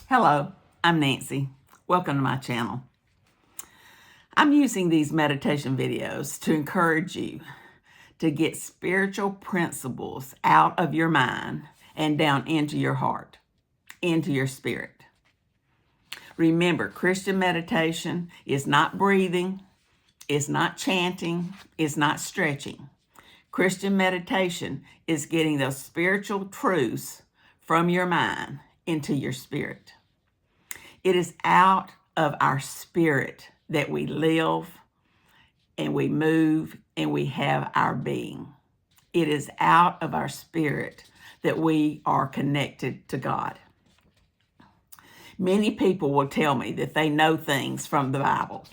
Hello, I'm Nancy. Welcome to my channel. I'm using these meditation videos to encourage you to get spiritual principles out of your mind and down into your heart, into your spirit. Remember, Christian meditation is not breathing, it's not chanting, it's not stretching. Christian meditation is getting those spiritual truths from your mind into your spirit. It is out of our spirit that we live and we move and we have our being. It is out of our spirit that we are connected to God. Many people will tell me that they know things from the Bible,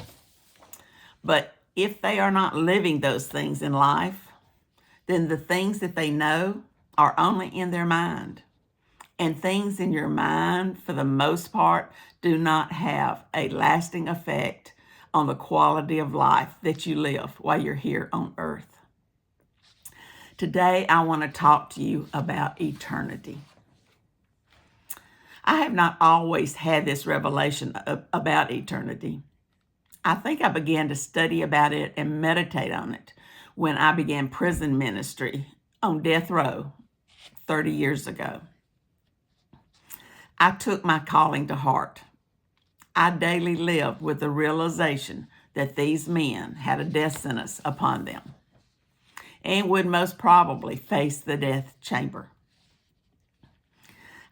but if they are not living those things in life, then the things that they know are only in their mind. And things in your mind, for the most part, do not have a lasting effect on the quality of life that you live while you're here on earth. Today, I want to talk to you about eternity. I have not always had this revelation about eternity. I think I began to study about it and meditate on it when I began prison ministry on death row 30 years ago. I took my calling to heart. I daily lived with the realization that these men had a death sentence upon them and would most probably face the death chamber.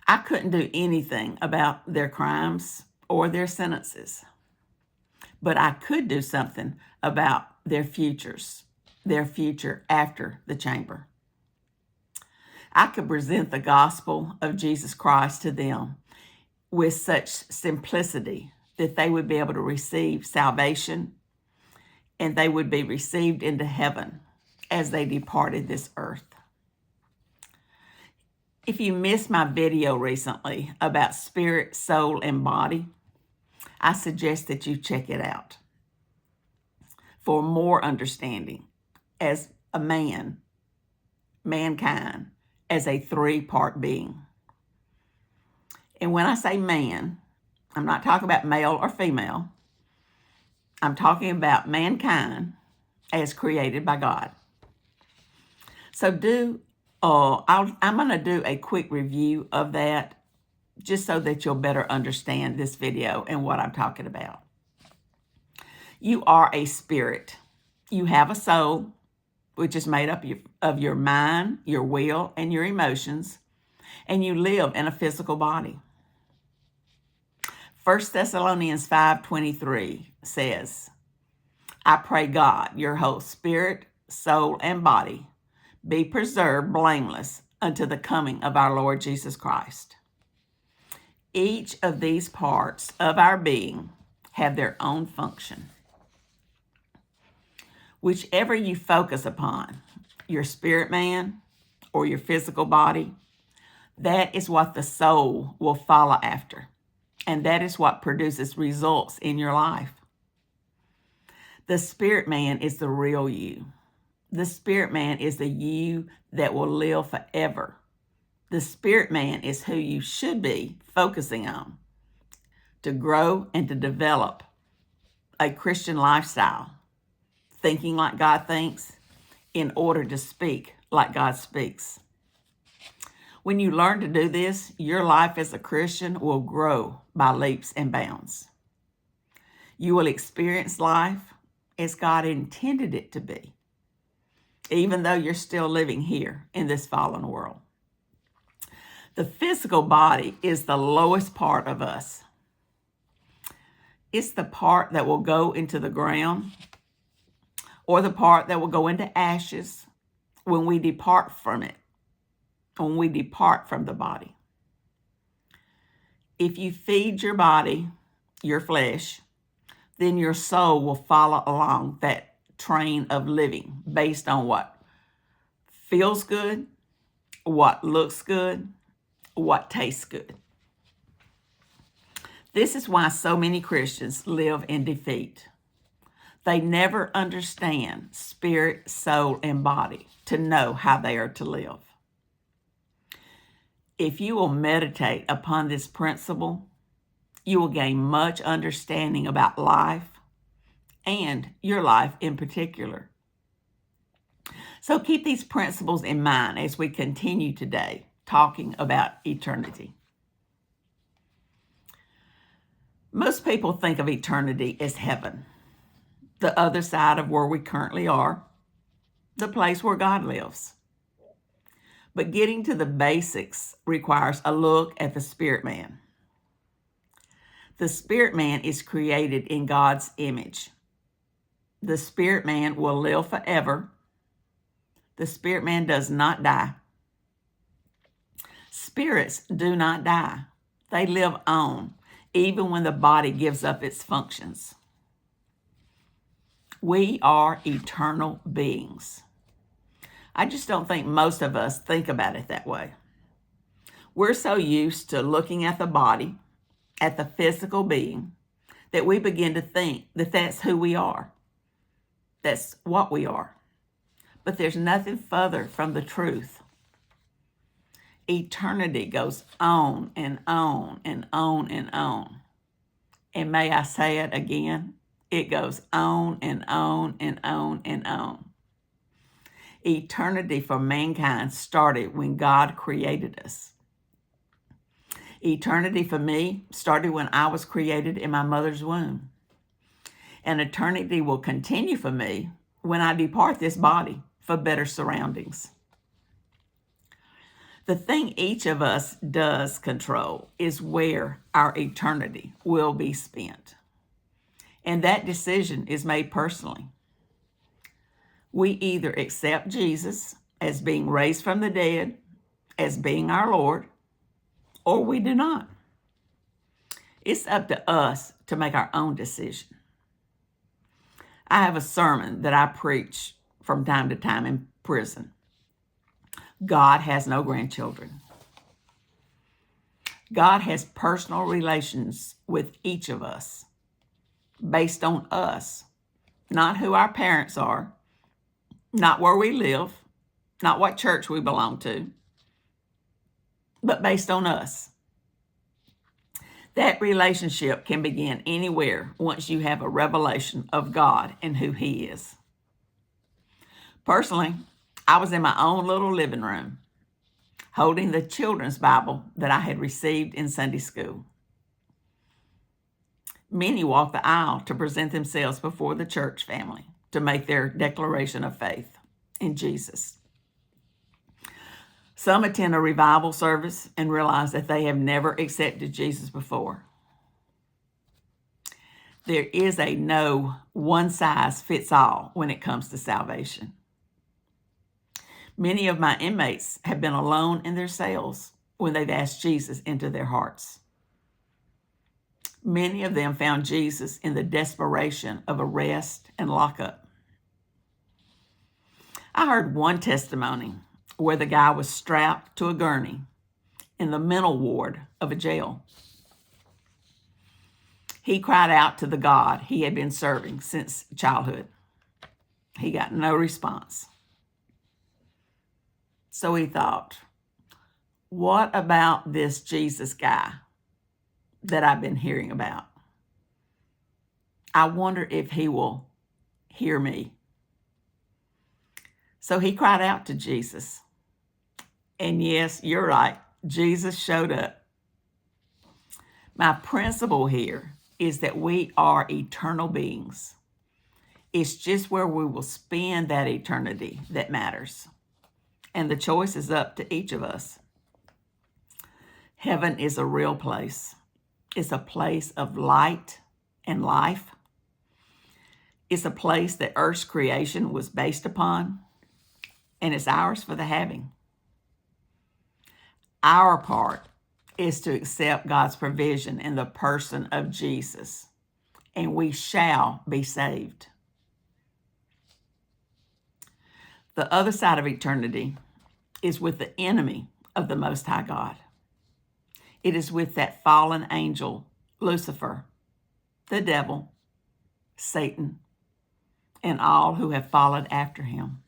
I couldn't do anything about their crimes or their sentences, but I could do something about their futures, their future after the chamber. I could present the gospel of Jesus Christ to them with such simplicity that they would be able to receive salvation and they would be received into heaven as they departed this earth. If you missed my video recently about spirit, soul, and body, I suggest that you check it out for more understanding as a mankind, as a three-part being. And when I say man, I'm not talking about male or female. I'm talking about mankind as created by God. So I'm going to do a quick review of that just so that you'll better understand this video and what I'm talking about. You are a spirit. You have a soul, which is made up of your mind, your will, and your emotions, and you live in a physical body. 1 Thessalonians 5:23 says, I pray God, your whole spirit, soul, and body be preserved blameless unto the coming of our Lord Jesus Christ. Each of these parts of our being have their own function. Whichever you focus upon, your spirit man or your physical body, that is what the soul will follow after. And that is what produces results in your life. The spirit man is the real you. The spirit man is the you that will live forever. The spirit man is who you should be focusing on to grow and to develop a Christian lifestyle, thinking like God thinks in order to speak like God speaks. When you learn to do this, your life as a Christian will grow by leaps and bounds. You will experience life as God intended it to be, even though you're still living here in this fallen world. The physical body is the lowest part of us. It's the part that will go into the ground or the part that will go into ashes when we depart from it. When we depart from the body. If you feed your body, your flesh, then your soul will follow along that train of living based on what feels good, what looks good, what tastes good. This is why so many Christians live in defeat. They never understand spirit, soul, and body to know how they are to live. If you will meditate upon this principle, You will gain much understanding about life and your life in particular. So keep these principles in mind as we continue today talking about eternity. Most people think of eternity as heaven, the other side of where we currently are, the place where God lives. But getting to the basics requires a look at the spirit man. The spirit man is created in God's image. The spirit man will live forever. The spirit man does not die. Spirits do not die. They live on, even when the body gives up its functions. We are eternal beings. I just don't think most of us think about it that way. We're so used to looking at the body, at the physical being, that we begin to think that that's who we are. That's what we are. But there's nothing further from the truth. Eternity goes on and on and on and on. And may I say it again? It goes on and on and on and on. Eternity for mankind started when God created us. Eternity for me started when I was created in my mother's womb. And eternity will continue for me when I depart this body for better surroundings. The thing each of us does control is where our eternity will be spent. And that decision is made personally. We either accept Jesus as being raised from the dead, as being our Lord, or we do not. It's up to us to make our own decision. I have a sermon that I preach from time to time in prison. God has no grandchildren. God has personal relations with each of us based on us, not who our parents are, not where we live, not what church we belong to, but based on us. That relationship can begin anywhere once you have a revelation of God and who He is. Personally, I was in my own little living room, holding the children's Bible that I had received in Sunday school. Many walk the aisle to present themselves before the church family to make their declaration of faith in Jesus. Some attend a revival service and realize that they have never accepted Jesus before. There is a no one-size-fits-all when it comes to salvation. Many of my inmates have been alone in their cells when they've asked Jesus into their hearts. Many of them found Jesus in the desperation of arrest and lockup. I heard one testimony where the guy was strapped to a gurney in the mental ward of a jail. He cried out to the God he had been serving since childhood. He got no response. So he thought, what about this Jesus guy that I've been hearing about? I wonder if he will hear me. So he cried out to Jesus. And yes, you're right, Jesus showed up. My principle here is that we are eternal beings. It's just where we will spend that eternity that matters. And the choice is up to each of us. Heaven is a real place. It's a place of light and life. It's a place that Earth's creation was based upon, and it's ours for the having. Our part is to accept God's provision in the person of Jesus, and we shall be saved. The other side of eternity is with the enemy of the Most High God. It is with that fallen angel, Lucifer, the devil, Satan, and all who have followed after him.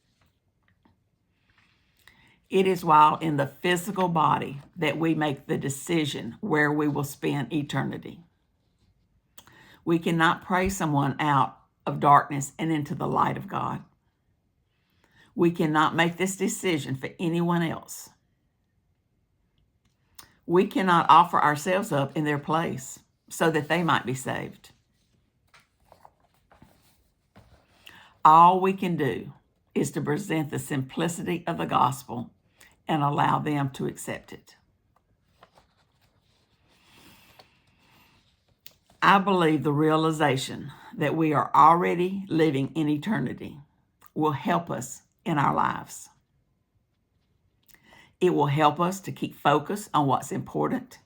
It is while in the physical body that we make the decision where we will spend eternity. We cannot pray someone out of darkness and into the light of God. We cannot make this decision for anyone else. We cannot offer ourselves up in their place so that they might be saved. All we can do is to present the simplicity of the gospel and allow them to accept it. I believe the realization that we are already living in eternity will help us in our lives. It will help us to keep focused on what's important.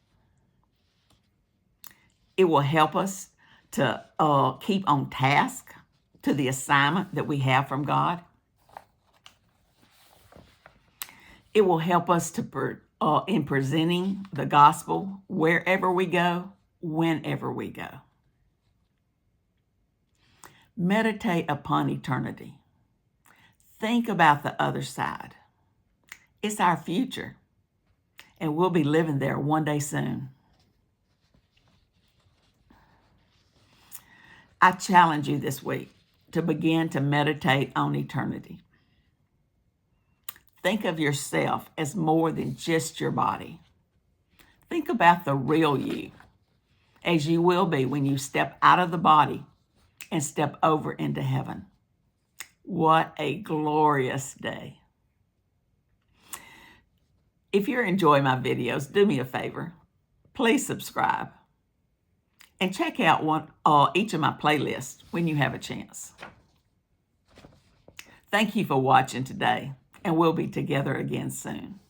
It will help us to keep on task to the assignment that we have from God. It will help us to in presenting the gospel wherever we go, whenever we go. Meditate upon eternity. Think about the other side. It's our future, and we'll be living there one day soon. I challenge you this week to begin to meditate on eternity. Think of yourself as more than just your body. Think about the real you, as you will be when you step out of the body and step over into heaven. What a glorious day. If you're enjoying my videos, do me a favor. Please subscribe and check out each of my playlists when you have a chance. Thank you for watching today, and we'll be together again soon.